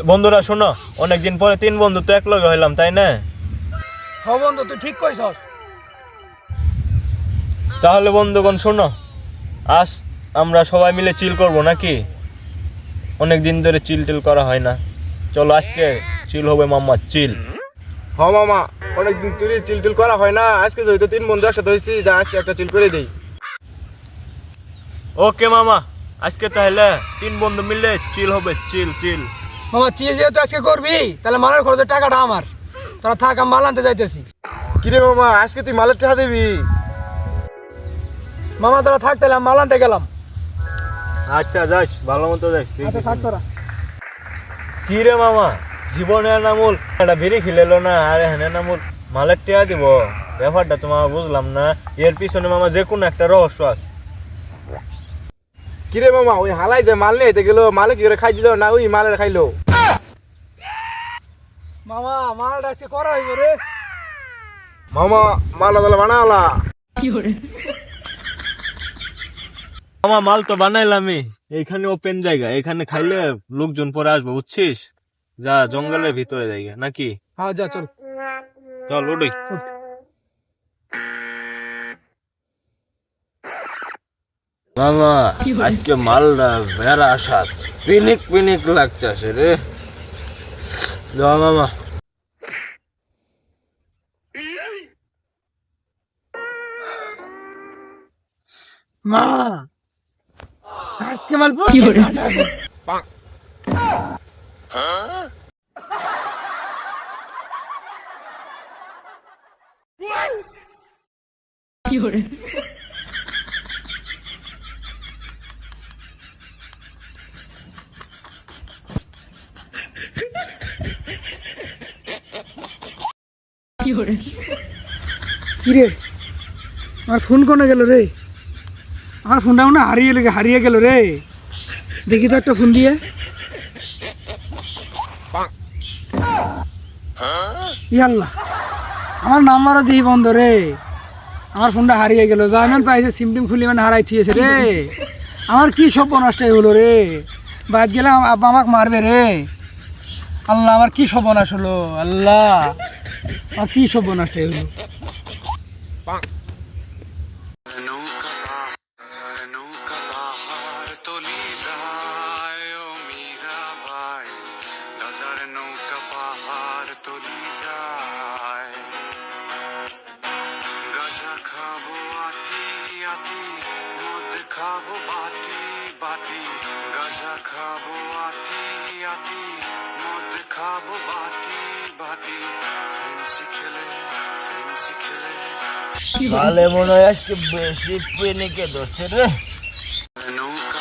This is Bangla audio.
বন্ধুরা শোনো, অনেকদিন পরে তিন বন্ধু তো এক লগে হইলাম, তাই না? হ্যাঁ বন্ধু, তুই ঠিক কইছস। তাহলে বন্ধুগণ শোনো, আজ আমরা সবাই মিলে চিল করব নাকি? অনেকদিন ধরে চিল টিল করা হয় না, চলো আজকে চিল হবে মাম্মা, চিল। হ মামা, অনেকদিন তুই চিল টিল করা হয় না, আজকে যেহেতু তিন বন্ধু একসাথে হয়েছি, যা আজকে একটা চিল করে দেই। ওকে মামা, আজকে তাহলে তিন বন্ধু মিলে চিল হবে, চিল চিল। মামা চিজ যেহেতু আজকে করবি, তাহলে মালের খরচের টাকাটা আমার। তোরা থাক, আমি মাল আনতে যাইতেছি। কিরে মামা, আজকে তুই মালের টাকা দিবি? মামা তোরা থাক, তাহলে আমি মাল আনতে গেলাম। আচ্ছা যাস, ভালো মতো যাস। আচ্ছা থাক তোরা। কি রে মামা, জীবনের নামুল একটা বিড়ি খিলেলো না, আরে হ্যাঁ নামুল মালের টিয়া দিব? ব্যাপারটা তো মামা বুঝলাম না, এর পিছনে মামা যে কোনো একটা রহস্য আছে। কিরে মামা, ওই হালাই যে মাল নিয়ে গেল, মালে কি করে খাই দিল না ওই মালের খাইলো? মামা মালটা আজকে করা হইব রে। মামা মাল তাহলে বানালা? মামা মাল তো বানাইলামই, এইখানে ওপেন জায়গা, এখানে খাইলে লোকজন পরে আসবে, বুঝছিস? যা জঙ্গলের ভিতরে জায়গা নাকি? হ্যাঁ যা, চল চল উঠি। মামা আজকে মালটা বেড়া আসার পিনিক পিনিক লাগতেছে রে। যাও মামা। মা আজকে মাল কি করে? কি করে? কি করে? কি রে, আমার ফোন কোনে গেল রে? আমার ফোনটা মনে হারিয়ে গেল রে। দেখি তো একটা ফোন দিয়ে। ইয়াল্লাহ, আমার নাম্বারও দিই বন্ধ রে। আমার ফোনটা হারিয়ে গেল, জানেন পাইছে সিম টিম খুলি মানে হারাই থিয়েছে রে। আমার কি সব নষ্টাই হলো রে। বাদ গেলাম আব্বা আমাকে মারবে রে। আল্লাহ, আমার কি সর্বনাশ হলো। আল্লাহ, আমার কি সর্বনাশটাই হলো। খাবো আটি আটি, মদ খাবো বাটি বাটি, গাঁজা খাবো আটি আটি, মদ খাবো বাটি বাটি, ফেন্সি খেলে মালে মনে হয় আজকে বেশি পিনিকে ধরছে রে। নৌকা